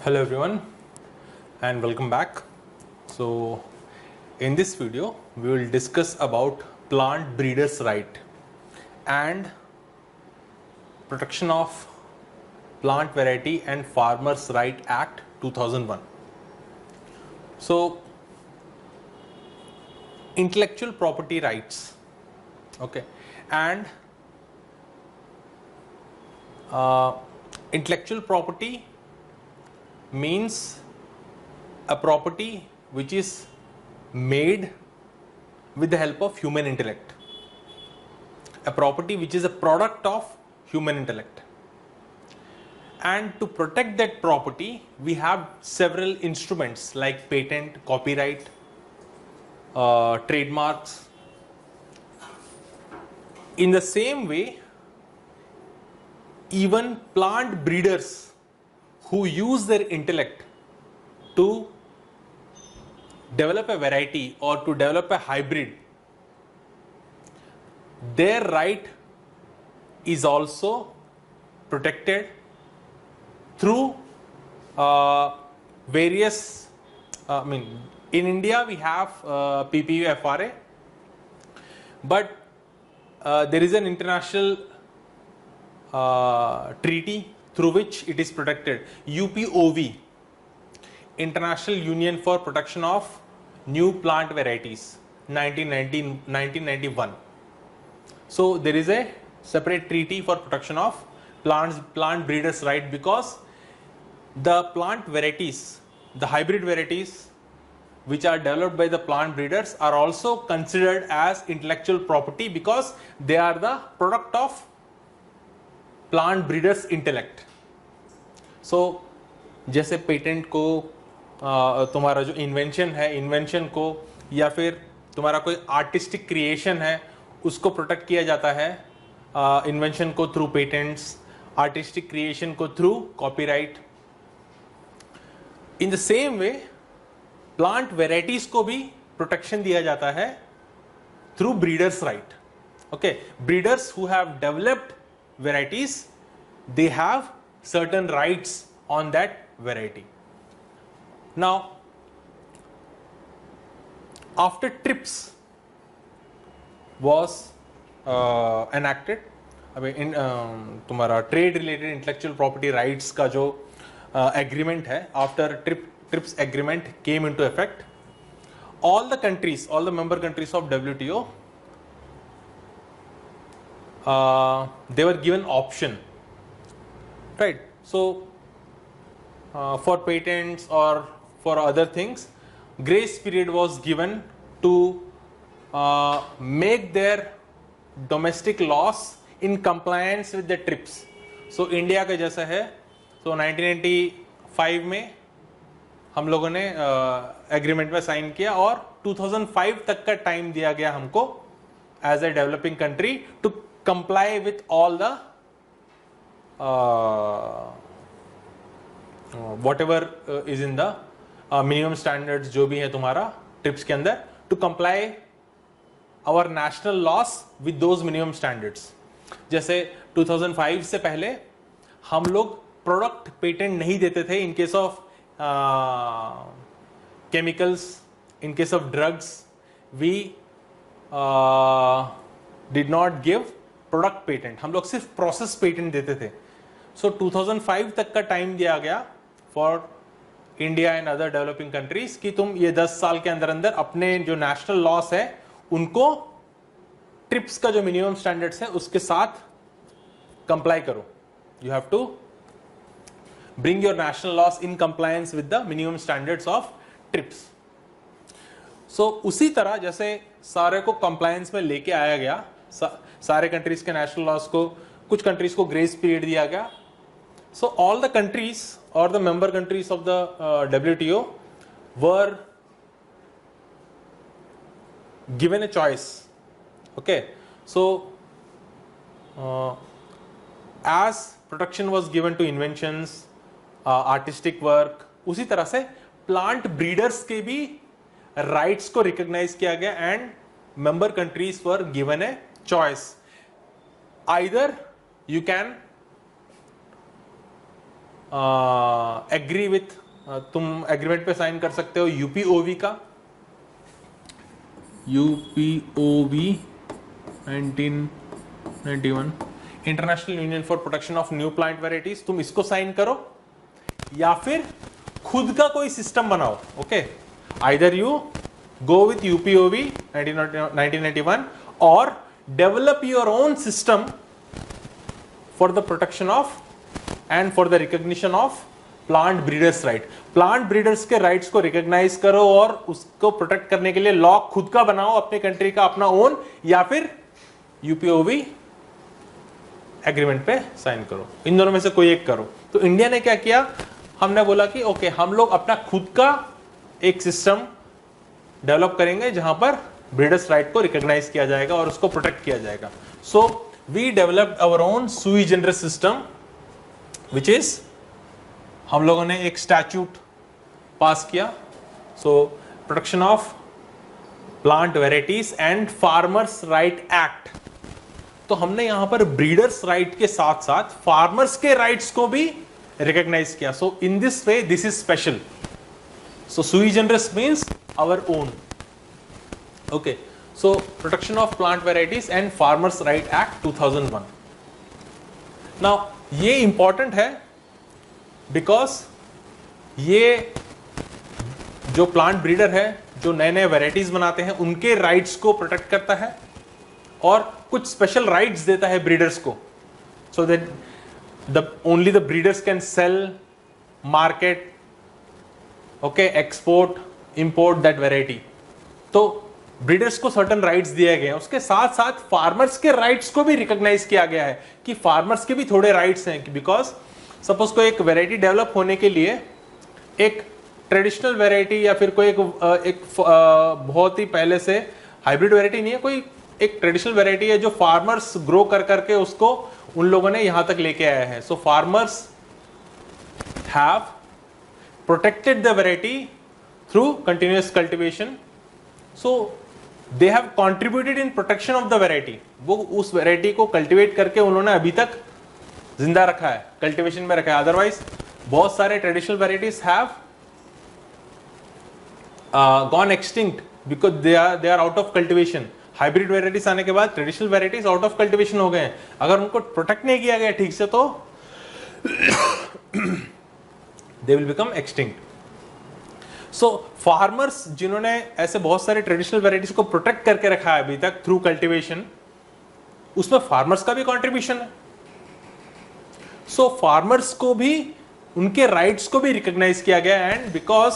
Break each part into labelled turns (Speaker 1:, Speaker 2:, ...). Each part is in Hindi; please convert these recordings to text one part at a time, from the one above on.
Speaker 1: Hello everyone and welcome back. So in this video we will discuss about plant breeders right and protection of plant variety and farmers right act 2001. So intellectual property rights, okay, and intellectual property means a property which is made with the help of human intellect, a property which is a product of human intellect. And to protect that property we have several instruments like patent, copyright, trademarks. In the same way, even plant breeders who use their intellect to develop a variety or to develop a hybrid, their right is also protected through various, in India we have PPU FRA, but there is an international treaty through which it is protected, UPOV, International Union for Protection of New Plant Varieties, 1991. So there is a separate treaty for protection of plant breeders right, because the plant varieties, the hybrid varieties which are developed by the plant breeders are also considered as intellectual property because they are the product of plant breeders intellect. So जैसे पेटेंट को तुम्हारा जो इन्वेंशन है, इन्वेंशन को या फिर तुम्हारा कोई आर्टिस्टिक क्रिएशन है उसको प्रोटेक्ट किया जाता है इन्वेंशन को थ्रू पेटेंट्स, आर्टिस्टिक क्रिएशन को through copyright. In the same way plant varieties को भी प्रोटेक्शन दिया जाता है through breeders right. Okay, breeders who have developed varieties, they have certain rights on that variety. Now after TRIPS was enacted, अभी इन तुम्हारा trade related intellectual property rights का जो एग्रीमेंट है, after trips agreement came into effect, all the countries, all the member countries of WTO, they were given option, right? So for patents or for other things, grace period was given to make their domestic laws in compliance with the TRIPS. So India का जैसा है, so 1995 में हम लोगों ने एग्रीमेंट में साइन किया और 2005 तक का टाइम दिया गया हमको as a developing country to comply with all the whatever is in the minimum standards जो भी है तुम्हारा ट्रिप्स के अंदर, to comply our national laws with those minimum standards. जैसे 2005 से पहले हम लोग प्रोडक्ट पेटेंट नहीं देते थे in case of chemicals, in case of drugs we did not give product patent, हम लोग सिर्फ प्रोसेस पेटेंट देते थे. सो 2005 तक का टाइम दिया गया for India and other developing countries कि तुम ये 10 साल के अंदर अंदर अपने जो नेशनल लॉस है उनको ट्रिप्स का जो मिनिमम स्टैंडर्ड्स है उसके साथ कंप्लाई करो. You have to bring your national laws in compliance with the minimum standards of TRIPS. So उसी तरह जैसे सारे को कंप्लायंस में लेके आया गया, सारे कंट्रीज के नेशनल लॉस को, कुछ कंट्रीज को ग्रेस पीरियड दिया गया. सो ऑल द कंट्रीज और the member countries of the WTO were given a choice. Okay, so as protection was given to inventions, artistic work, उसी तरह से प्लांट ब्रीडर्स के भी राइट्स को रिकॉग्नाइज किया गया and member countries were given a choice. Either you can agree with, तुम एग्रीमेंट पे साइन कर सकते हो यूपीओवी का, UPOV 1991, international union for protection of new plant varieties, तुम इसको साइन करो या फिर खुद का कोई सिस्टम बनाओ. Okay, either you go with UPOV 1991 और develop your own system for the protection of and for the recognition of plant breeders right. Plant breeders के राइट्स को रिकॉग्नाइज करो और उसको प्रोटेक्ट करने के लिए लॉ खुद का बनाओ, अपने कंट्री का अपना ओन, या फिर यूपीओवी एग्रीमेंट पे साइन करो. इन दोनों में से कोई एक करो. तो इंडिया ने क्या किया, हमने बोला कि ओके हम लोग अपना खुद का एक सिस्टम डेवलप करेंगे जहां पर ब्रीडर्स राइट को रिकॉग्नाइज किया जाएगा और उसको प्रोटेक्ट किया जाएगा. So we developed our own sui generis system which is, हम लोगों ने एक स्टैट्यूट पास किया. So protection of plant varieties and farmers right act. तो हमने यहां पर ब्रीडर्स राइट के साथ साथ फार्मर्स के राइट्स को भी रिकॉग्नाइज किया. So in this way this is special. So sui generis means our own. Okay, so protection of plant varieties and farmers right act 2001. Now ये इंपॉर्टेंट है बिकॉज ये जो प्लांट ब्रीडर है, जो नए नए वेराइटीज बनाते हैं, उनके राइट्स को प्रोटेक्ट करता है और कुछ स्पेशल राइट्स देता है ब्रीडर्स को. So that only the breeders can sell, market, okay, export, import that variety. तो ब्रीडर्स को सर्टेन राइट्स दिए गए हैं. उसके साथ साथ फार्मर्स के राइट्स को भी रिकॉग्नाइज किया गया है कि फार्मर्स के भी थोड़े राइट्स हैं. बिकॉज सपोज कोई एक वेराइटी डेवलप होने के लिए एक ट्रेडिशनल वेराइटी या फिर कोई एक बहुत ही पहले से हाइब्रिड वेराइटी नहीं है, कोई एक ट्रेडिशनल वेराइटी है जो फार्मर्स ग्रो कर करके उसको उन लोगों ने यहां तक लेके आया है. So farmers have protected the variety through continuous cultivation. So they have contributed in protection of the variety. वो उस वेराइटी को कल्टिवेट करके उन्होंने अभी तक जिंदा रखा है, कल्टीवेशन में रखा है. अदरवाइज बहुत सारे traditional varieties have gone extinct because they are out of cultivation. Hybrid varieties आने के बाद traditional varieties out of cultivation हो गए हैं. अगर उनको प्रोटेक्ट नहीं किया गया ठीक से तो they will become extinct. So farmers जिन्होंने ऐसे बहुत सारे ट्रेडिशनल वेराइटीज को प्रोटेक्ट करके रखा है अभी तक थ्रू कल्टीवेशन, उसमें फार्मर्स का भी कॉन्ट्रीब्यूशन है. सो फार्मर्स को भी उनके राइट्स को भी रिकॉग्नाइज किया गया. एंड बिकॉज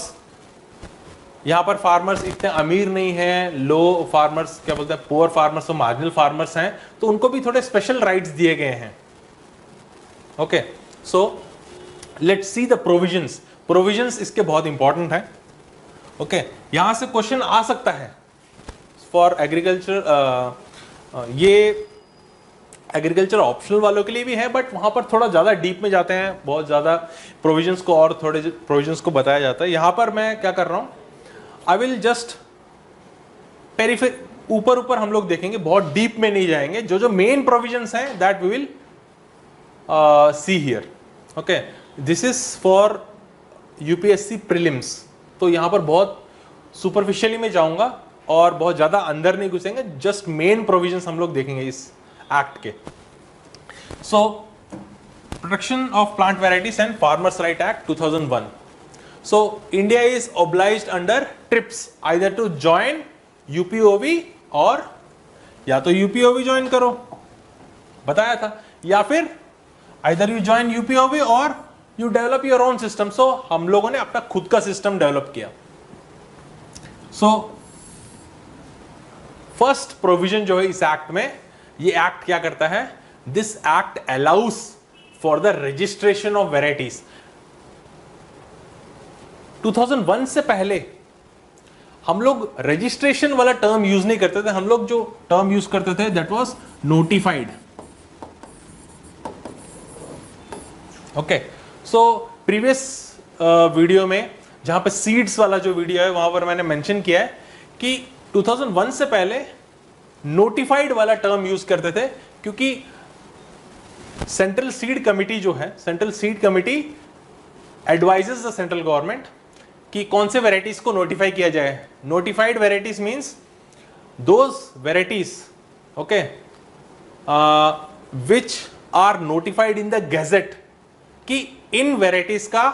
Speaker 1: यहां पर फार्मर्स इतने अमीर नहीं है, लो फार्मर्स क्या बोलते हैं, पुअर फार्मर्स और मार्जिनल फार्मर्स हैं, तो उनको भी थोड़े स्पेशल राइट्स दिए गए हैं. Okay, so let's see the provisions. Provisions इसके बहुत इंपॉर्टेंट है. ओके, यहां से क्वेश्चन आ सकता है फॉर एग्रीकल्चर. ये एग्रीकल्चर ऑप्शनल वालों के लिए भी है, बट वहां पर थोड़ा ज्यादा डीप में जाते हैं, बहुत ज्यादा प्रोविजंस को और थोड़े प्रोविजंस को बताया जाता है. यहां पर मैं क्या कर रहा हूं, आई विल जस्ट पेरिफेर, ऊपर ऊपर हम लोग देखेंगे, बहुत डीप में नहीं जाएंगे. जो जो मेन प्रोविजंस हैं that we will see here. Okay, this is for UPSC prelims. तो यहां पर बहुत सुपरफिशियली में जाऊंगा और बहुत ज्यादा अंदर नहीं घुसेंगे. जस्ट मेन प्रोविजंस हम लोग देखेंगे इस एक्ट के. So protection of plant varieties and farmers right act 2001. So India is obliged under TRIPS either to join UPOV, और या तो यूपीओवी ज्वाइन करो, बताया था, या फिर आइदर यू ज्वाइन यूपीओवी और you develop your own system. So हम लोगों ने अपना खुद का सिस्टम डेवलप किया. सो फर्स्ट प्रोविजन जो है इस एक्ट में, ये एक्ट क्या करता है, this act allow us for the registration of varieties. 2001 से पहले हम लोग रजिस्ट्रेशन वाला टर्म यूज नहीं करते थे. हम लोग जो टर्म यूज करते थे that was notified. Okay, so previous video में जहां पे सीड्स वाला जो वीडियो है वहां पर मैंने मेंशन किया है कि 2001 से पहले नोटिफाइड वाला टर्म यूज करते थे, क्योंकि सेंट्रल सीड कमिटी जो है, central seed committee advises the central government कि कौन से वेराइटीज को नोटिफाई किया जाए. Notified varieties means those varieties, okay, which are notified in the gazette कि इन वेराइटीज का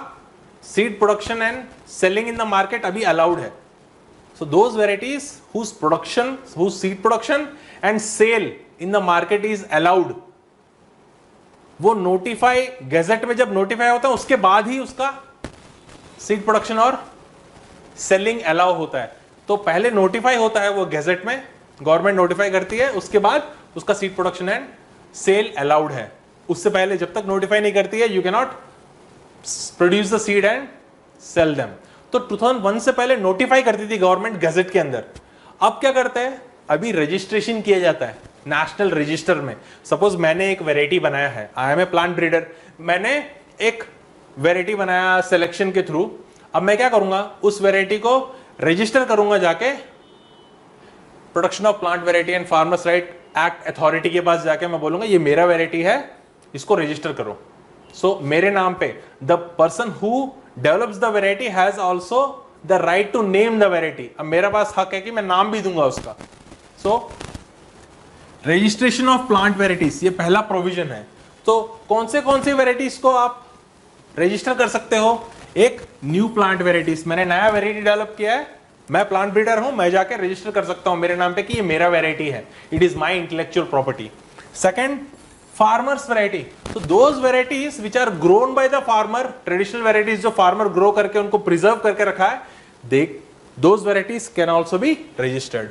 Speaker 1: seed production and selling in the market अभी अलाउड है. So those varieties whose seed production and sale in the market is allowed, वो नोटिफाई गैजेट में जब नोटिफाई होता है उसके बाद ही उसका सीड प्रोडक्शन और सेलिंग अलाउ होता है. तो पहले नोटिफाई होता है वो गैजेट में, गवर्नमेंट नोटिफाई करती है, उसके बाद उसका seed production and sale allowed है. उससे पहले जब तक नोटिफाई नहीं करती है, you can not produce the seed and sell them. तो 2001 से पहले नोटिफाई करती थी गवर्नमेंट गैजेट के अंदर. अब क्या करते हैं, अभी रजिस्ट्रेशन किया जाता है नेशनल रजिस्टर में. सपोज मैंने एक वेराइटी बनाया है, I am a plant breeder, मैंने एक वेराइटी बनाया सिलेक्शन के थ्रू. अब मैं क्या करूंगा, उस वेराइटी को रजिस्टर करूंगा जाके production of plant variety and farmers right act authority के पास जाके मैं बोलूंगा ये मेरा वेराइटी है, इसको रजिस्टर करो. सो मेरे नाम पे the person who develops the variety has also the right to name the variety. अब मेरे पास हक है कि मैं नाम भी दूंगा उसका. सो रजिस्ट्रेशन ऑफ प्लांट वेराइटीज, ये पहला प्रोविजन है. तो कौन सी वेराइटीज को आप रजिस्टर कर सकते हो? एक न्यू प्लांट वेराइटीज, मैंने नया वेराइटी डेवलप किया है, मैं प्लांट ब्रीडर हूं, मैं जाके रजिस्टर कर सकता हूं मेरे नाम पे कि ये मेरा वेराइटी है, it is my intellectual property. Second, farmers variety. तो those varieties which are grown by the farmer, traditional varieties जो फार्मर ग्रो करके उनको प्रिजर्व करके रखा है, those varieties can also be registered.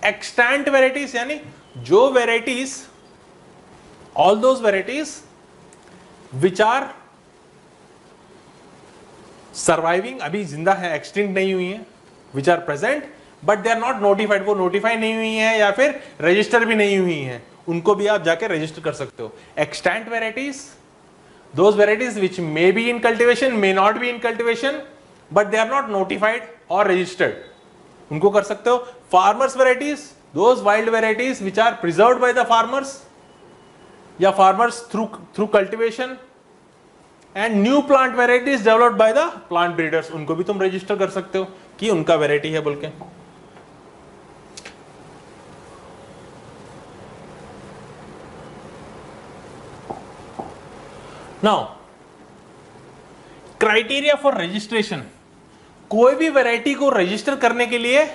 Speaker 1: Extant varieties यानी जो varieties, all those varieties which are surviving, अभी जिंदा है, एक्सटिंक्ट नहीं हुई है, which are present but they are not notified, वो नोटिफाई नहीं हुई है या फिर रजिस्टर भी नहीं हुई है, उनको भी आप जाके रजिस्टर कर सकते हो. Extant varieties, those varieties which may be in cultivation, may not be in cultivation, but they are not notified और रजिस्टर्ड, उनको कर सकते हो. Farmers varieties, those wild varieties which are preserved by the farmers या farmers through cultivation, and new plant varieties developed by the plant breeders, उनको भी तुम रजिस्टर कर सकते हो कि उनका वेराइटी है बोल के. नाउ क्राइटेरिया फॉर रजिस्ट्रेशन, कोई भी वैरायटी को रजिस्टर करने के लिए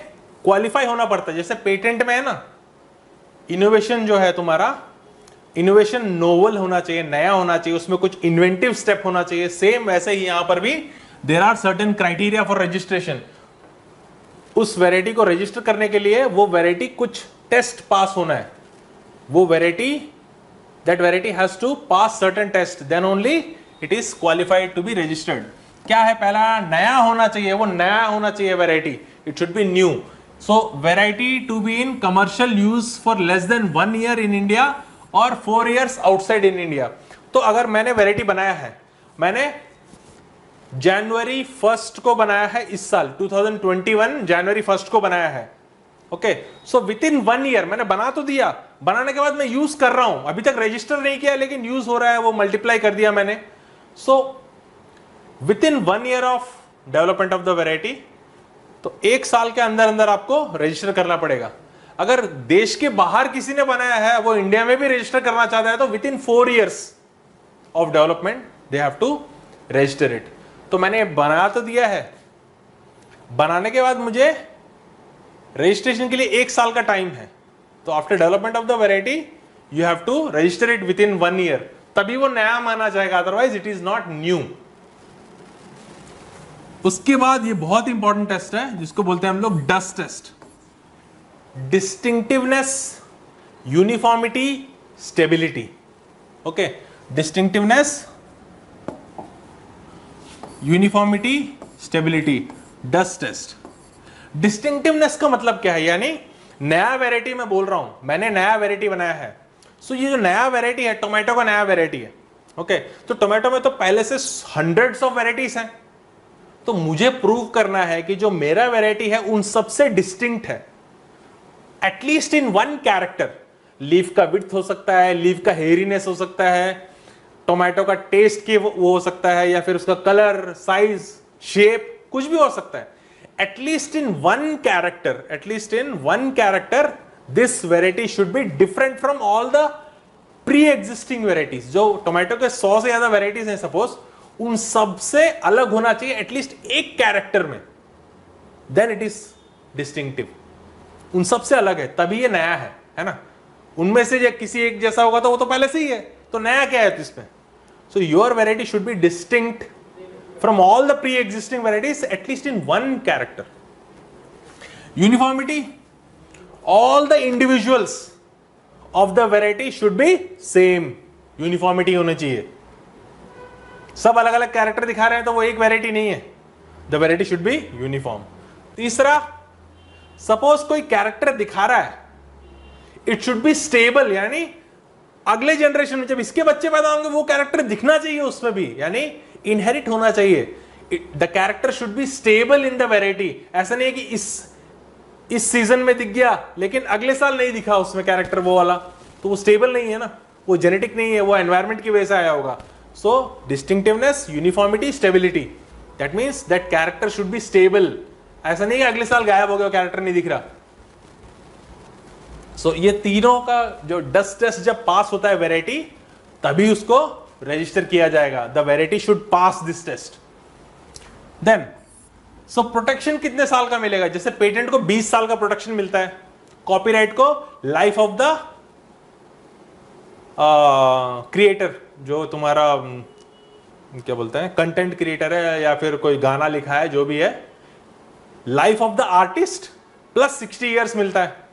Speaker 1: क्वालिफाई होना पड़ता है. जैसे पेटेंट में है ना, इनोवेशन जो है तुम्हारा, इनोवेशन नोवल होना चाहिए, नया होना चाहिए, उसमें कुछ इन्वेंटिव स्टेप होना चाहिए. सेम वैसे ही यहां पर भी there are certain criteria for registration. उस वैरायटी को रजिस्टर करने के लिए वो वैरायटी कुछ टेस्ट पास होना है, वो variety, that variety has to pass certain test, then only it is qualified to be registered. क्या है, पहला नया होना चाहिए, वो नया होना चाहिए variety, it should be new. So variety to be in commercial use for less than 1 year in India और 4 इयर्स आउटसाइड इन इंडिया. तो अगर मैंने वैरायटी बनाया है, मैंने जनवरी 1 को बनाया है इस साल 2021 जनवरी 1 को बनाया है, okay. So with in 1 year मैंने बना तो दिया, बनाने के बाद मैं यूज कर रहा हूं, अभी तक रजिस्टर नहीं किया लेकिन यूज हो रहा है, वो मल्टीप्लाई कर दिया मैंने. So with in 1 year of development of the variety, तो 1 साल के अंदर अंदर आपको रजिस्टर करना पड़ेगा. अगर देश के बाहर किसी ने बनाया है, वो इंडिया में भी रजिस्टर करना चाहता है, तो within 4 years of development they have to register it. तो मैंने बना तो दिया है, बनाने के बाद मुझे रजिस्ट्रेशन के लिए 1 साल का टाइम है. तो after development of the variety you have to register it within 1 year, तभी वो नया माना जाएगा, otherwise it is not new. उसके बाद ये बहुत इंपॉर्टेंट टेस्ट है जिसको बोलते हैं हम लोग dust test. Distinctiveness, uniformity, stability. Okay, distinctiveness, uniformity, stability, dust test. Distinctiveness का मतलब क्या है, यानी नया वैरायटी मैं बोल रहा हूं, मैंने नया वैरायटी बनाया है. सो ये जो नया वैरायटी है, टोमेटो का नया वैरायटी है, ओके. तो टोमेटो में तो पहले से हंड्रेड्स ऑफ वैरायटीज हैं, तो मुझे प्रूव करना है कि जो मेरा वैरायटी है उन सबसे डिस्टिंक्ट है, एटलीस्ट इन 1 कैरेक्टर. लीफ का विड्थ हो सकता है, लीफ का हेयरीनेस हो सकता है, टोमेटो का टेस्ट की वो हो सकता है, या फिर उसका कलर, साइज, शेप, कुछ भी हो सकता है. At least in one character this variety should be different from all the pre existing varieties. जो टोमेटो के 100 से ज्यादा वेराइटीज हैं सपोज, उन सबसे अलग होना चाहिए एटलीस्ट एक कैरेक्टर में, देन इट इज डिस्टिंक्टिव. उन सबसे अलग है तभी ये नया है ना. उनमें से जो किसी एक जैसा होगा तो वो तो पहले से ही है, तो नया क्या है इसमें. So your variety should be distinct from all the pre existing varieties at least in one character. Uniformity, all the individuals of the variety should be same. Uniformity होनी चाहिए. सब अलग अलग कैरेक्टर दिखा रहे हैं तो वो एक वेराइटी नहीं है. The variety should be uniform. तीसरा, सपोज कोई कैरेक्टर दिखा रहा है, इट शुड बी स्टेबल, यानी अगले जनरेशन में जब इसके बच्चे पैदा होंगे वो कैरेक्टर दिखना चाहिए उसमें भी, यानी इनहेरिट होना चाहिए. The character should be stable in the variety. ऐसा नहीं है कि इस सीजन में दिख गया लेकिन अगले साल नहीं दिखा उसमें कैरेक्टर वो वाला, तो वो स्टेबल नहीं है ना, वो जेनेटिक नहीं है, वो एनवायरमेंट की वजह से आया होगा. So distinctiveness, uniformity, stability, that means that character should be stable. ऐसा नहीं कि अगले साल गायब हो गया, कैरेक्टर नहीं दिख रहा. सो ये तीनों का जो डस्ट टेस्ट जब पास होता है वेराइटी, तभी उसको रजिस्टर किया जाएगा. The variety should pass this test. Then so protection कितने साल का मिलेगा. जैसे पेटेंट को 20 साल का प्रोटेक्शन मिलता है, कॉपीराइट को लाइफ ऑफ द क्रिएटर, जो तुम्हारा क्या बोलते हैं कंटेंट क्रिएटर है या फिर कोई गाना लिखा है, जो भी है, life of the artist plus 60 years मिलता है.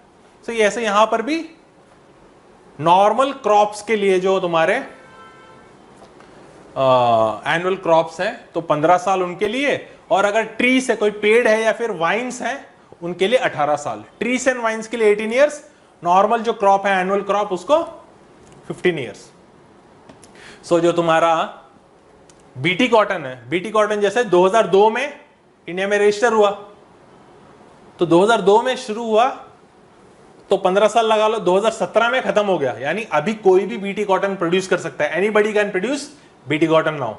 Speaker 1: तो ये ऐसे यहां पर भी नॉर्मल क्रॉप्स के लिए जो तुम्हारे एनुअल क्रॉप्स है तो 15 साल उनके लिए, और अगर ट्रीज है, कोई पेड़ है या फिर वाइन्स है, उनके लिए 18 साल. ट्रीज एंड वाइन्स के लिए 18 ईयर्स, नॉर्मल जो क्रॉप है एनुअल क्रॉप उसको 15 ईयर्स. सो जो तुम्हारा बीटी कॉटन है, बीटी कॉटन जैसे 2002 में इंडिया में रजिस्टर हुआ, तो 2002 में शुरू हुआ तो 15 साल लगा लो, 2017 में खत्म हो गया. यानी अभी कोई भी बीटी कॉटन प्रोड्यूस कर सकता है. Anybody can produce BT cotton now.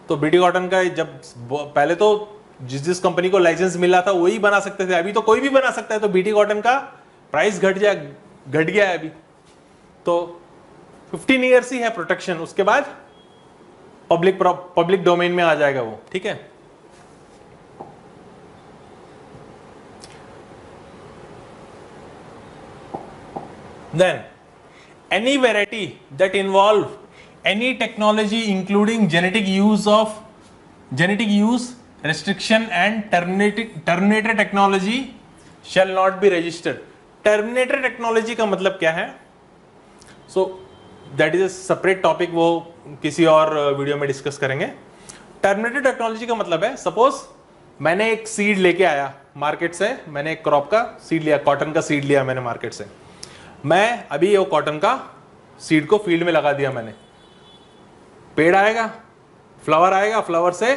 Speaker 1: तो बीटी कॉटन का जब पहले तो जिस कंपनी को लाइसेंस मिला था वही बना सकते थे, अभी तो कोई भी बना सकता है. तो बीटी कॉटन का प्राइस घट गया है अभी. तो 15 ईयर्स ही है प्रोटेक्शन, उसके बाद पब्लिक डोमेन में आ जाएगा वो. ठीक है. Then any variety that involve any technology including genetic use, restriction and terminator technology shall not be registered. Terminator technology का मतलब क्या है? So that is a separate topic, वो किसी और वीडियो में डिस्कस करेंगे. टर्मिनेटर टेक्नोलॉजी का मतलब है, सपोज मैंने एक सीड लेके आया मार्केट से, मैंने एक क्रॉप का सीड लिया, कॉटन का सीड लिया मैंने मार्केट से. मैं अभी वो कॉटन का सीड को फील्ड में लगा दिया मैंने. पेड़ आएगा, फ्लावर आएगा, फ्लावर से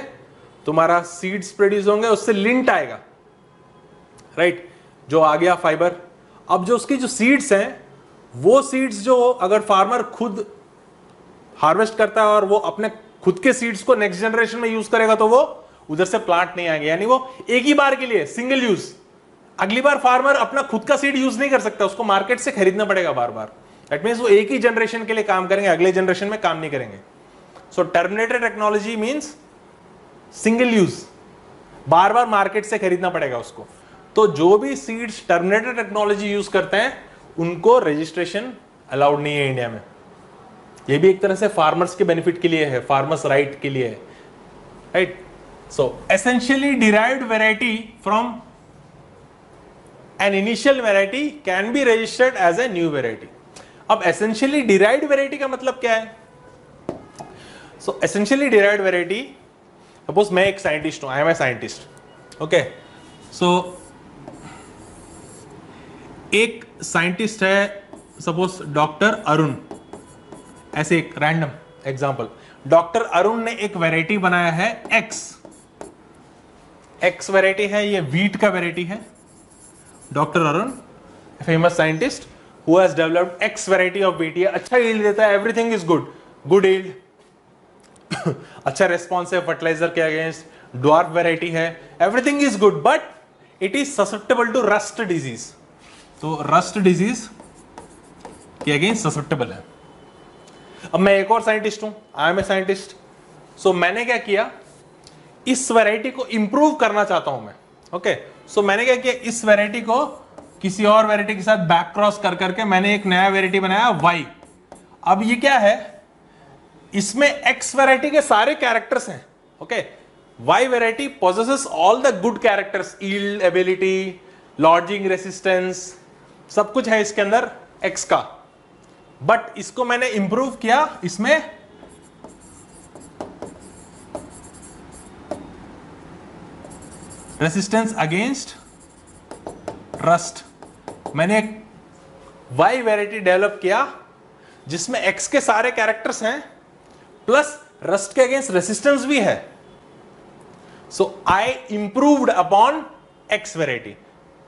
Speaker 1: तुम्हारा सीड्स प्रोड्यूस होंगे, उससे लिंट आएगा, राइट, जो आ गया फाइबर. अब जो उसकी जो सीड्स हैं, वो सीड्स जो अगर फार्मर खुद हार्वेस्ट करता है और वो अपने खुद के सीड्स को नेक्स्ट जनरेशन में यूज करेगा, तो वो उधर से प्लांट नहीं आएंगे. यानी वो एक ही बार के लिए, सिंगल यूज. अगली बार फार्मर अपना खुद का सीड यूज नहीं कर सकता, उसको मार्केट से खरीदना पड़ेगा बार बार. दैट मींस वो एक ही जनरेशन के लिए काम करेंगे, अगले जनरेशन में काम नहीं करेंगे. So terminated technology means single use, बार बार मार्केट से खरीदना पड़ेगा उसको. तो जो भी सीड्स टर्मिनेटेड टेक्नोलॉजी यूज करते हैं उनको रजिस्ट्रेशन अलाउड नहीं है इंडिया में. ये भी एक तरह से फार्मर्स के बेनिफिट के लिए है, फार्मर्स राइट के लिए है, right. So essentially derived variety from an initial variety can be registered as a new variety. अब essentially derived variety का मतलब क्या है? So essentially derived variety, suppose मैं एक साइंटिस्ट हूं, I am a scientist, okay? So एक साइंटिस्ट है, सपोज डॉक्टर अरुण, ऐसे एक रैंडम एग्जांपल. डॉक्टर अरुण ने एक वैरायटी बनाया है एक्स वैरायटी है, ये वीट का वैरायटी है. Doctor Arun, famous scientist who has developed X variety of wheat, ये अच्छा यील्ड देता है, everything is good, good yield, अच्छा रेस्पॉन्स है फर्टिलाइजर के अगेंस्ट, ड्वार्फ वेराइटी है, everything is good, but it is susceptible to rust disease. तो रस्ट डिजीज के अगेंस्ट ससेप्टेबल है। अब मैं एक और साइंटिस्ट हूं, आई एम ए साइंटिस्ट, सो मैंने क्या किया, इस वैरायटी को इंप्रूव करना चाहता हूं मैं। ओके, सो मैंने क्या किया, इस वैरायटी को किसी और वैरायटी के साथ बैक क्रॉस कर करके मैंने एक नया वैरायटी बनाया वाई। अब ये क्या है, इसमें एक्स वैरायटी के सारे कैरेक्टर्स हैं। Okay, Y variety possesses all the good characters, yield, ability, lodging resistance, सब कुछ है इसके अंदर एक्स का, बट इसको मैंने इंप्रूव किया, इसमें रेसिस्टेंस अगेंस्ट रस्ट। मैंने एक वाई वैरायटी डेवलप किया जिसमें एक्स के सारे कैरेक्टर्स हैं प्लस रस्ट के अगेंस्ट रेसिस्टेंस भी है। सो आई इंप्रूव्ड अपॉन एक्स वैरायटी।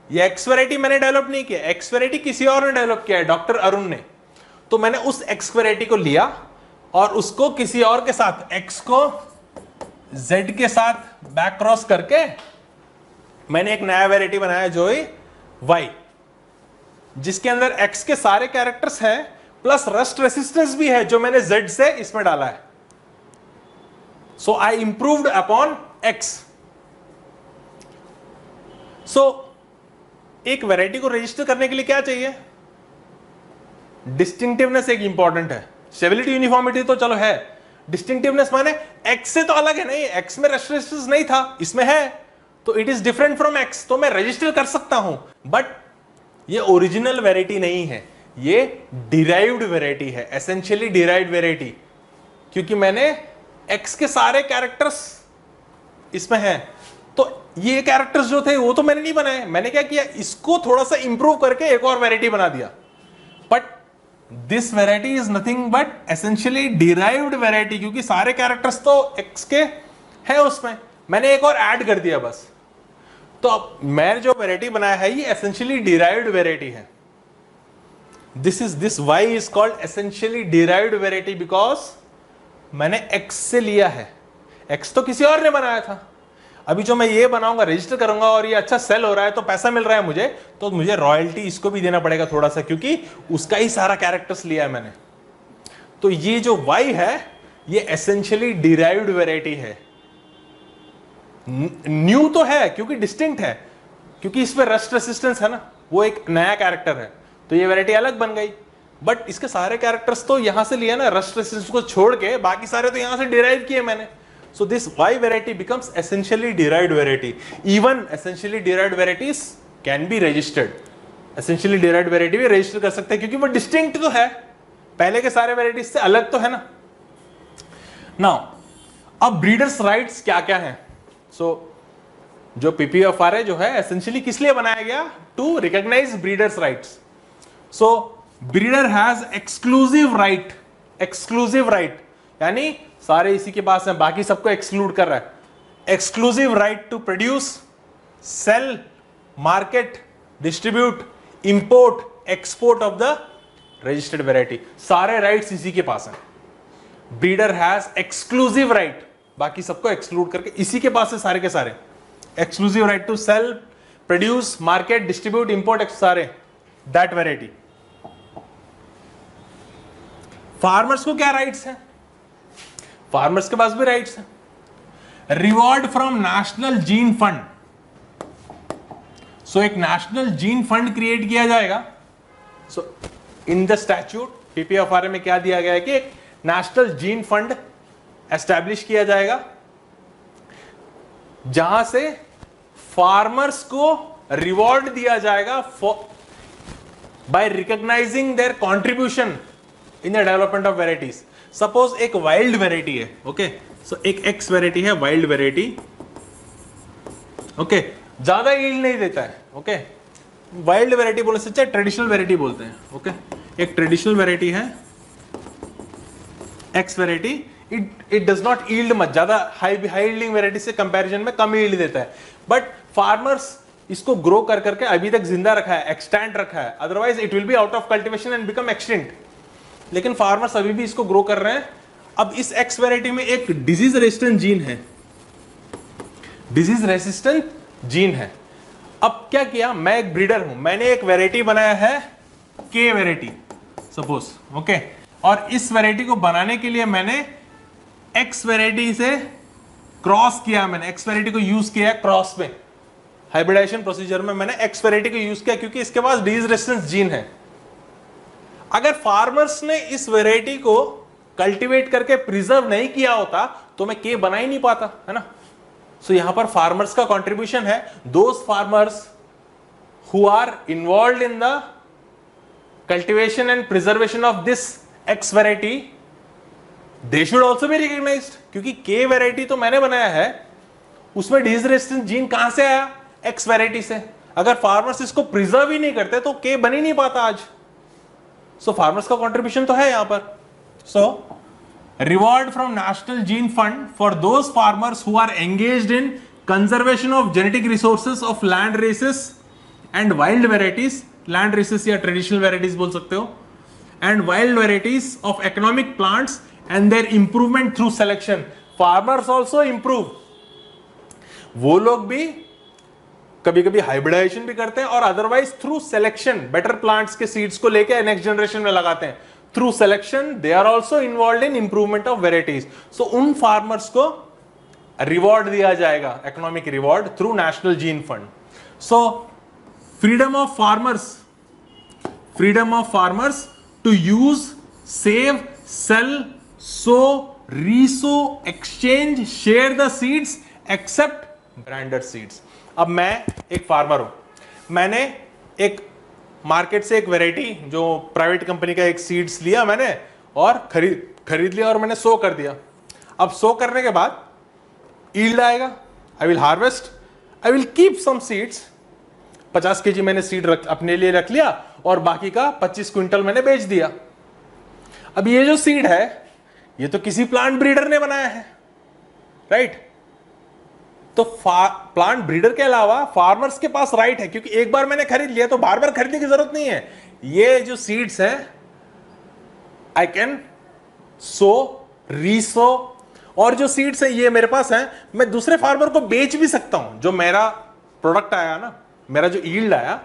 Speaker 1: ये एक्स वैरायटी मैंने डेवलप नहीं किया, एक्स वैरायटी किसी और ने डेवलप किया है, डॉक्टर अरुण ने। तो मैंने उस एक्स वैरायटी को लिया और उसको किसी और के साथ, एक्स को जेड के साथ बैक क्रॉस करके मैंने एक नया वैरायटी बनाया जो है वाई, जिसके अंदर एक्स के सारे कैरेक्टर्स हैं प्लस रस्ट रेसिस्टेंस भी है जो मैंने जेड से इसमें डाला है। सो आई इंप्रूव्ड अपॉन एक्स। सो एक वैरायटी को रजिस्टर करने के लिए क्या चाहिए, डिस्टिंक्टिवनेस एक इंपॉर्टेंट है। स्टेबिलिटी यूनिफॉर्मिटी तो चलो है, डिस्टिंक्टिवनेस माने एक्स से तो अलग है नहीं, एक्स में रस्ट रेसिस्टेंस नहीं था, इसमें है, तो it is different from x, तो मैं रजिस्टर कर सकता हूं, बट ये ओरिजिनल वैरायटी नहीं है, ये डिराइव्ड वैरायटी है, एसेंशियली डिराइव्ड वैरायटी, क्योंकि मैंने एक्स के सारे कैरेक्टर्स इसमें हैं। तो ये कैरेक्टर्स जो थे वो तो मैंने नहीं बनाए, मैंने क्या किया, इसको थोड़ा सा इंप्रूव करके एक और वैरायटी बना दिया। But this variety is nothing but essentially derived variety, क्योंकि सारे कैरेक्टर्स तो एक्स के हैं उसमें, मैंने एक और ऐड कर दिया बस। तो अब मैंने जो वैरायटी बनाया है ये एसेंशियली डिराइव्ड वैरायटी है। This why is called essentially derived variety because मैंने एक्स से लिया है, एक्स तो किसी और ने बनाया था। अभी जो मैं ये बनाऊंगा, रजिस्टर करूंगा और ये अच्छा सेल हो रहा है तो पैसा मिल रहा है मुझे, तो मुझे रॉयल्टी इसको भी देना पड़ेगा थोड़ा सा, क्योंकि उसका ही सारा कैरेक्टर्स लिया है मैंने। तो ये जो वाई है ये एसेंशियली डिराइव्ड वैरायटी है। न्यू तो है क्योंकि डिस्टिंक्ट है, क्योंकि इसमें रस्ट रेसिस्टेंस है ना, वो एक नया कैरेक्टर है, तो ये वैरायटी अलग बन गई। बट इसके सारे कैरेक्टर्स तो यहां से लिए ना, रस्ट रेसिस्टेंस को छोड़ के बाकी सारे तो यहां से डिराइव किए मैंने। So this why variety becomes essentially derived variety. Even essentially derived varieties can be registered, essentially derived variety भी रजिस्टर कर सकते हैं क्योंकि वो डिस्टिंक्ट तो है, पहले के सारे वैरायटीज से अलग तो है ना। नाउ अब ब्रीडर्स राइट्स क्या क्या है। जो PPFR है जो है एसेंशियली किस लिए बनाया गया, to recognise breeders rights. So breeder has exclusive right, exclusive right यानी सारे इसी के पास हैं, बाकी सबको एक्सक्लूड कर रहा है। Exclusive right to produce, sell, market, distribute, import, export of the registered variety, सारे राइट्स इसी के पास हैं। ब्रीडर हैज एक्सक्लूसिव राइट, बाकी सबको एक्सक्लूड करके इसी के पास है सारे के सारे। Exclusive right to sell, produce, market, distribute, import, सारे दैट वैरायटी। फार्मर्स को क्या राइट्स हैं, फार्मर्स के पास भी राइट्स हैं। Reward from national gene fund, so एक नेशनल जीन फंड क्रिएट किया जाएगा। So in the statute PPFR में क्या दिया गया है कि एक नेशनल जीन फंड एस्टैब्लिश किया जाएगा जहां से फार्मर्स को रिवॉर्ड दिया जाएगा by recognising their contribution in the development of varieties. Suppose एक वाइल्ड वेराइटी है, ओके, सो एक एक्स वेराइटी है, वाइल्ड वेराइटी, ओके, ज्यादा यील्ड नहीं देता है, ओके, वाइल्ड वेराइटी बोलने से अच्छा ट्रेडिशनल वेराइटी बोलते हैं, ओके, एक ट्रेडिशनल वेराइटी है x variety, it does not yield much, ज्यादा हाई यील्डिंग वेराइटी से कंपैरिजन में कम यील्ड देता है, बट फार्मर्स इसको ग्रो कर करके अभी तक जिंदा रखा है, एक्सटेंड रखा है, otherwise it will be out of cultivation and become extinct. लेकिन फार्मर्स अभी भी इसको ग्रो कर रहे हैं अब इस एक्स वैरायटी में एक डिजीज रेजिस्टेंट जीन है, डिजीज रेजिस्टेंट जीन है। अब क्या किया, मैं एक ब्रीडर हूं, मैंने एक वैरायटी बनाया है के वैरायटी सपोज, ओके, और इस वैरायटी को बनाने के लिए मैंने एक्स वैरायटी से क्रॉस किया, मैंने एक्स वैरायटी को यूज किया क्रॉस में, हाइब्रिडाइजेशन प्रोसीजर में मैंने एक्स वैरायटी को यूज किया क्योंकि इसके पास डिजीज रेजिस्टेंस जीन है। अगर फार्मर्स ने इस वैरायटी को कल्टीवेट करके प्रिजर्व नहीं किया होता तो मैं के बना ही नहीं पाता, है ना। सो यहां पर फार्मर्स का कंट्रीब्यूशन है। Those farmers who are involve in the cultivation and preservation of this x variety, they should also be recognised, क्योंकि के वैरायटी तो मैंने बनाया है, उसमें डिजीज रेजिस्टेंस जीन कहां से आया, एक्स वैरायटी से। अगर फार्मर्स इसको प्रिजर्व ही नहीं करते तो के बन ही नहीं पाता आज। सो फार्मर्स का कंट्रीब्यूशन तो है यहां पर। So reward from national gene fund for those farmers who are engaged in conservation of genetic resources of land races and wild varieties, land races या ट्रेडिशनल वेराइटीज बोल सकते हो, and wild varieties of economic plants and their improvement through selection. Farmers also improve, वो लोग भी कभी कभी हाइब्रिडाइजेशन भी करते हैं और otherwise through selection better plants के सीड्स को लेके नेक्स्ट जनरेशन में लगाते हैं। Through selection they are also involve in improvement of varieties. So उन फार्मर्स को रिवॉर्ड दिया जाएगा, economic reward through national gene fund. So freedom of farmers to use, save, sell, sow, resow, exchange, share the seeds except branded seeds. अब मैं एक फार्मर हूं, मैंने एक मार्केट से एक वैरायटी जो प्राइवेट कंपनी का एक सीड्स लिया मैंने और खरीद लिया और मैंने सो कर दिया। अब सो करने के बाद ईल्ड आएगा, I will harvest, I will keep some seeds. 50 kg मैंने सीड अपने लिए रख लिया और बाकी का 25 क्विंटल मैंने बेच दिया। अब ये जो सीड है ये तो किसी प्लांट ब्रीडर ने बनाया है, राइट। तो प्लांट ब्रीडर के अलावा फार्मर्स के पास राइट है, क्योंकि एक बार मैंने खरीद लिया तो बार बार खरीदने की जरूरत नहीं है। ये जो सीड्स है आई कैन सो, रीसो, और जो सीड्स है ये मेरे पास है, मैं दूसरे फार्मर को बेच भी सकता हूं। जो मेरा प्रोडक्ट आया ना, मेरा जो ईल्ड आया,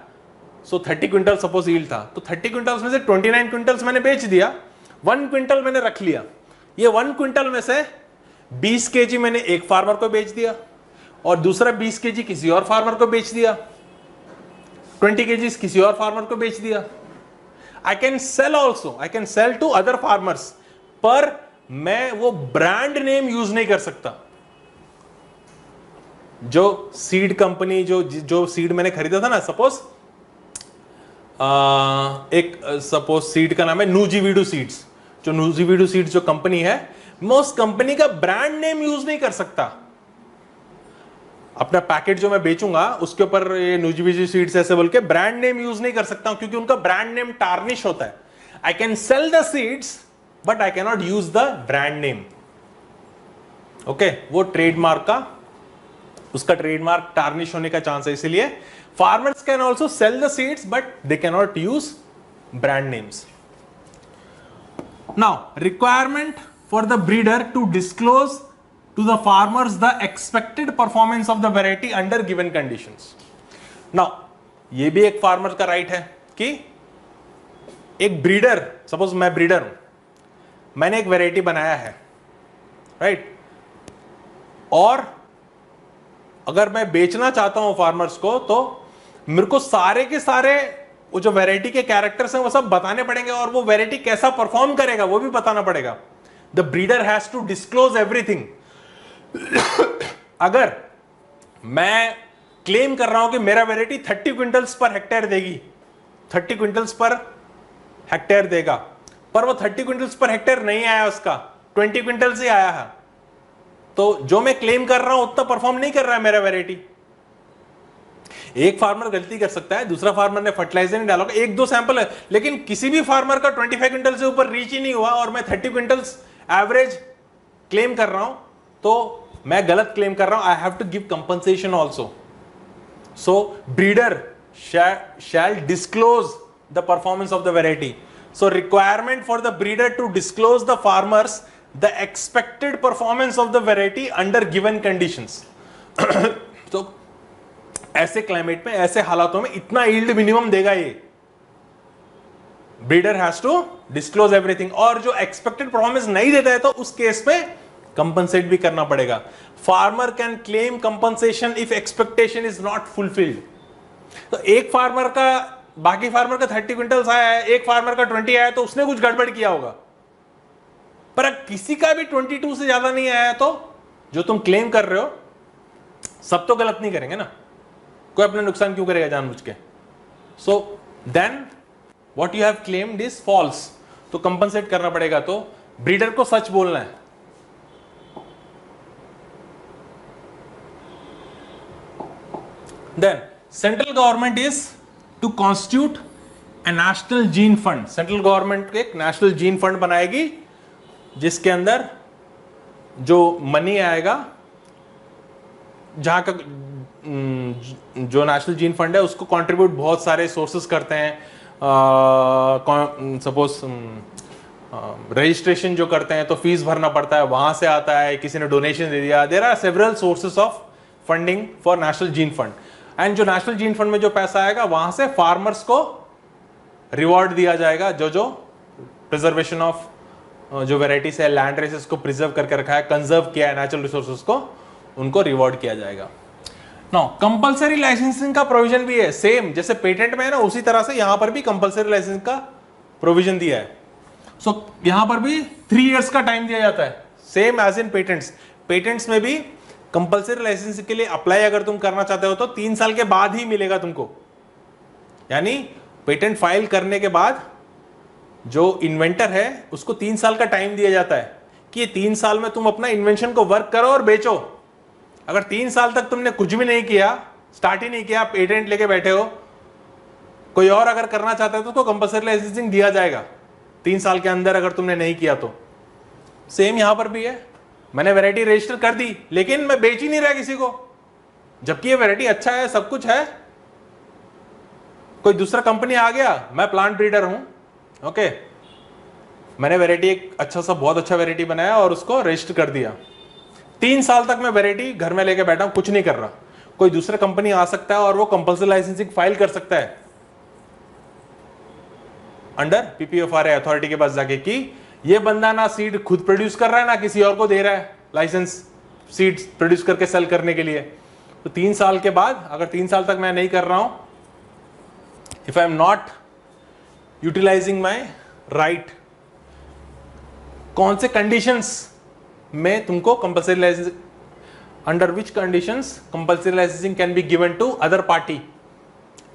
Speaker 1: सो 30 क्विंटल सपोज ईल्ड था, तो 30 क्विंटल्स में से 29 क्विंटल्स मैंने बेच दिया, 1 क्विंटल मैंने रख लिया। ये 1 क्विंटल में से 20 केजी मैंने एक फार्मर को बेच दिया और दूसरा 20 केजी किसी और फार्मर को बेच दिया, 20 केजी किसी और फार्मर को बेच दिया। I can sell also, I can sell to other farmers, पर मैं वो ब्रांड नेम यूज नहीं कर सकता। जो सीड कंपनी जो सीड मैंने खरीदा था ना, सपोज सीड का नाम है नूजीवीडू सीड्स, जो नूजीवीडू सीड्स जो कंपनी है, मैं उस कंपनी का ब्रांड नेम यूज नहीं कर सकता। अपना पैकेट जो मैं बेचूंगा उसके ऊपर ये नूजीवीडू सीड्स ऐसे बोल के ब्रांड नेम यूज नहीं कर सकता हूं, क्योंकि उनका ब्रांड नेम टार्निश होता है। I can sell the seeds but I can not use the brand name. Okay, वो ट्रेडमार्क का, उसका ट्रेडमार्क टार्निश होने का चांस है, इसलिए farmers can also sell the seeds but they can not use brand names. Now requirement for the breeder to disclose to the farmers the expected performance of the variety under given conditions. Now, ये भी एक फार्मर का राइट है कि एक ब्रीडर, सपोज मैं ब्रीडर हूं, मैंने एक वैरायटी बनाया है, राइट, और अगर मैं बेचना चाहता हूं फार्मर्स को, तो मेरे को सारे के सारे वो जो वैरायटी के कैरेक्टर्स हैं वो सब बताने पड़ेंगे और वो वैरायटी कैसा परफॉर्म करेगा वो भी बताना पड़ेगा। The breeder has to disclose everything. अगर मैं क्लेम कर रहा हूं कि मेरा वैरायटी 30 क्विंटल्स पर हेक्टेयर देगी, 30 क्विंटल्स पर हेक्टेयर देगा, पर वो 30 क्विंटल्स पर हेक्टेयर नहीं आया, उसका 20 क्विंटल्स ही आया है, तो जो मैं क्लेम कर रहा हूं उतना परफॉर्म नहीं कर रहा है मेरा वैरायटी। एक फार्मर गलती कर सकता है, दूसरा फार्मर ने फर्टिलाइजर नहीं डाला, एक दो सैंपल है, लेकिन किसी भी फार्मर का 25 क्विंटल से ऊपर रीच ही नहीं हुआ और मैं 30 क्विंटल्स एवरेज क्लेम कर रहा हूं, तो मैं गलत क्लेम कर रहा हूं। I have to give compensation also. So breeder shall disclose the performance of the variety. So requirement for the breeder to disclose the farmers the expected performance of the variety under given conditions. तो ऐसे क्लाइमेट में, ऐसे हालातों में इतना यील्ड मिनिमम देगा ये, breeder has to disclose everything. और जो एक्सपेक्टेड परफॉर्मेंस नहीं देता है तो उस केस में कंपनसेट भी करना पड़ेगा। Farmer can claim compensation if expectation is not fulfilled. तो एक फार्मर का, बाकी फार्मर का 30 क्विंटल्स आया है, एक फार्मर का 20 आया, तो उसने कुछ गड़बड़ किया होगा। पर अगर किसी का भी 22 से ज्यादा नहीं आया तो जो तुम क्लेम कर रहे हो सब तो गलत नहीं करेंगे ना, कोई अपना नुकसान क्यों करेगा जानबूझ के। So then what you have claimed is false, तो कंपनसेट करना पड़ेगा। तो ब्रीडर को सच बोलना है। Then central government is to constitute a national gene fund. Central government एक नेशनल जीन फंड बनाएगी जिसके अंदर जो मनी आएगा, जहां का जो नेशनल जीन फंड है उसको कंट्रीब्यूट बहुत सारे सोर्सेस करते हैं। सपोज रजिस्ट्रेशन जो करते हैं तो फीस भरना पड़ता है, वहां से आता है, किसी ने डोनेशन दे दिया। There are several sources of funding for national gene fund. And जो नेशनल जीन फंड में जो पैसा आएगा वहां से फार्मर्स को रिवॉर्ड दिया जाएगा, जो प्रिजर्वेशन ऑफ जो वेराइटीज है, लैंड रेसेस को प्रिजर्व करके रखा है, कंजर्व किया है नेचुरल रिसोर्सेज को, उनको रिवॉर्ड किया जाएगा। नाउ कंपलसरी लाइसेंसिंग का प्रोविजन भी है, सेम जैसे पेटेंट में है ना, उसी तरह से यहां पर भी कंपलसरी लाइसेंस का प्रोविजन दिया है। सो यहां पर भी 3 इयर्स का टाइम दिया जाता है, same as in patents. Patents में भी कंपलसरी लाइसेंस के लिए अप्लाई अगर तुम करना चाहते हो तो 3 साल के बाद ही मिलेगा तुमको। यानी पेटेंट फाइल करने के बाद जो इन्वेंटर है उसको 3 साल का टाइम दिया जाता है कि ये 3 साल में तुम अपना इन्वेंशन को वर्क करो और बेचो। अगर 3 साल तक तुमने कुछ भी नहीं किया, स्टार्ट ही नहीं किया, पेटेंट लेके बैठे हो, कोई और अगर करना चाहता है तो उसको कंपलसरी लाइसेंसिंग दिया जाएगा 3 साल के अंदर, अगर तुमने नहीं किया तो। सेम यहां पर भी है, मैंने वैरायटी रजिस्टर कर दी लेकिन मैं बेच ही नहीं रहा किसी को, जबकि ये वैरायटी अच्छा है, सब कुछ है। कोई दूसरा कंपनी आ गया, मैं प्लांट ब्रीडर हूं, ओके, मैंने वैरायटी एक अच्छा सा, बहुत अच्छा वैरायटी बनाया और उसको रजिस्टर कर दिया। 3 साल तक मैं वैरायटी घर में लेके बैठा हूं, कुछ नहीं कर रहा। कोई दूसरा कंपनी आ सकता है और वो कंपल्सरी लाइसेंसिंग फाइल कर सकता है अंडर पीपीएफआरए अथॉरिटी के पास जाके कि ये बंदा ना सीड खुद प्रोड्यूस कर रहा है, ना किसी और को दे रहा है लाइसेंस सीड्स प्रोड्यूस करके सेल करने के लिए। तो 3 साल के बाद, अगर 3 साल तक मैं नहीं कर रहा हूं, if I am not utilising my right, कौन से कंडीशंस में तुमको compulsory licence, under which conditions compulsory licensing can be given to other party.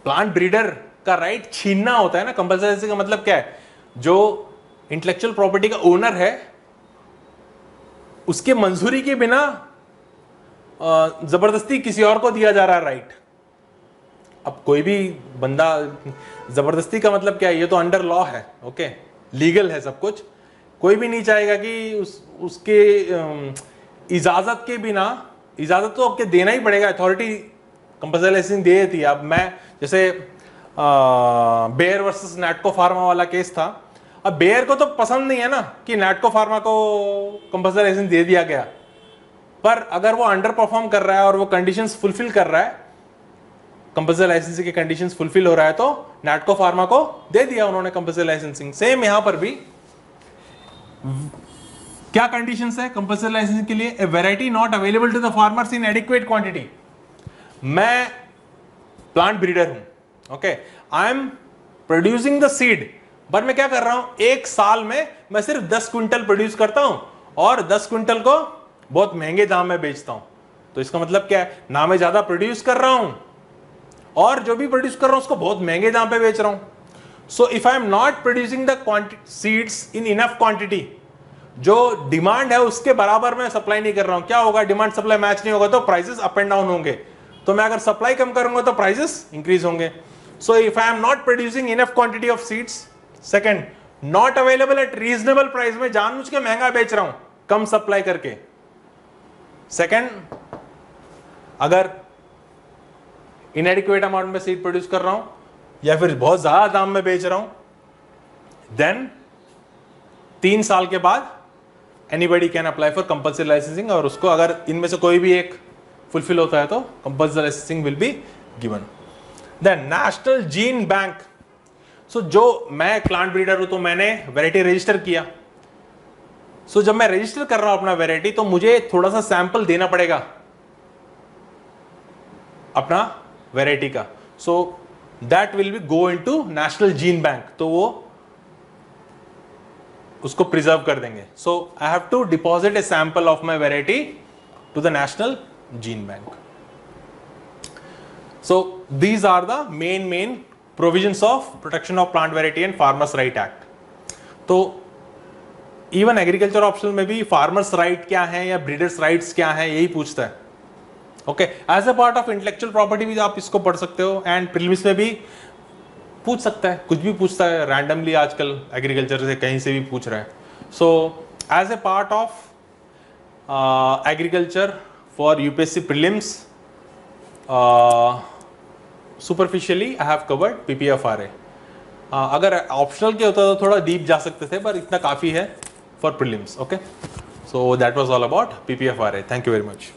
Speaker 1: Plant breeder का राइट छीनना होता है ना। कंपल्सरी लाइसेंसिंग का मतलब क्या है, जो इंटेलेक्चुअल प्रॉपर्टी का ओनर है उसके मंजूरी के बिना जबरदस्ती किसी और को दिया जा रहा है राइट। अब कोई भी बंदा, जबरदस्ती का मतलब क्या है, ये तो अंडर लॉ है, ओके, लीगल है सब कुछ। कोई भी नहीं चाहेगा कि उसके इजाजत के बिना, इजाजत तो आपके देना ही पड़ेगा, अथॉरिटी कंपल्सरी लाइसेंसिंग दे देती है। अब मैं जैसे बेयर वर्सेस नैटको फार्मा वाला केस था, अब बेयर को तो पसंद नहीं है ना कि नैटको फार्मा को कंपल्सरी लाइसेंस दे दिया गया, पर अगर वो अंडर परफॉर्म कर रहा है और वो कंडीशंस फुलफिल कर रहा है, कंपल्सरी लाइसेंसिंग के कंडीशंस फुलफिल हो रहा है, तो नैटको फार्मा को दे दिया उन्होंने कंपल्सरी लाइसेंसिंग। सेम यहां पर भी क्या कंडीशंस है कंपल्सरी लाइसेंसिंग के लिए? A variety not available to the farmers in adequate quantity. मैं प्लांट ब्रीडर हूं, okay, I am producing the seed, but मैं क्या कर रहा हूं, 1 साल में मैं सिर्फ 10 क्विंटल प्रोड्यूस करता हूं और 10 क्विंटल को बहुत महंगे दाम में बेचता हूं। तो इसका मतलब क्या है, ना मैं ज्यादा प्रोड्यूस कर रहा हूं और जो भी प्रोड्यूस कर रहा हूं उसको बहुत महंगे दाम पे बेच रहा हूं। So if I am not producing the seeds in enough quantity, जो डिमांड है उसके बराबर में सप्लाई नहीं कर रहा हूं, क्या होगा, डिमांड सप्लाई मैच नहीं होगा तो प्राइसेस अप एंड डाउन होंगे। तो मैं अगर सप्लाई कम करूंगा तो प्राइसेस इंक्रीज होंगे। So if I am not producing enough quantity of seeds, second, not available at reasonable price, में जानबूझ के महंगा बेच रहा हूं कम सप्लाई करके। सेकंड, अगर इनएडिक्वेट अमाउंट में सीड प्रोड्यूस कर रहा हूं या फिर बहुत ज्यादा दाम में बेच रहा हूं, देन 3 साल के बाद anybody can apply for compulsory licensing, और उसको अगर इनमें से कोई भी एक फुलफिल होता है तो compulsory licensing will be given. Then national gene bank, so जो मैं प्लांट ब्रीडर हूं तो मैंने वैरायटी रजिस्टर किया, सो जब मैं रजिस्टर कर रहा हूं अपना वैरायटी तो मुझे थोड़ा सा सैंपल देना पड़ेगा अपना वैरायटी का, so that will be go into national gene bank, तो वो उसको प्रिजर्व कर देंगे। So I have to deposit a sample of my variety to the national gene bank. So these are the main provisions of protection of plant variety and farmers right act. तो इवन एग्रीकल्चर ऑप्शनल में भी फार्मर्स राइट क्या है या ब्रीडर्स राइट्स क्या है यही पूछता है। Okay, as a part of intellectual property भी आप इसको पढ़ सकते हो, एंड प्रीलिम्स में भी पूछ सकता है, कुछ भी पूछता है रैंडमली, आजकल एग्रीकल्चर से कहीं से भी पूछ रहा है। So as a part of agriculture for UPSC prelims superficially I have covered PPFRA. अगर ऑप्शनल के होता तो थोड़ा डीप जा सकते थे, पर इतना काफ़ी है for prelims. Okay, so that was all about PPFRA. Thank you very much.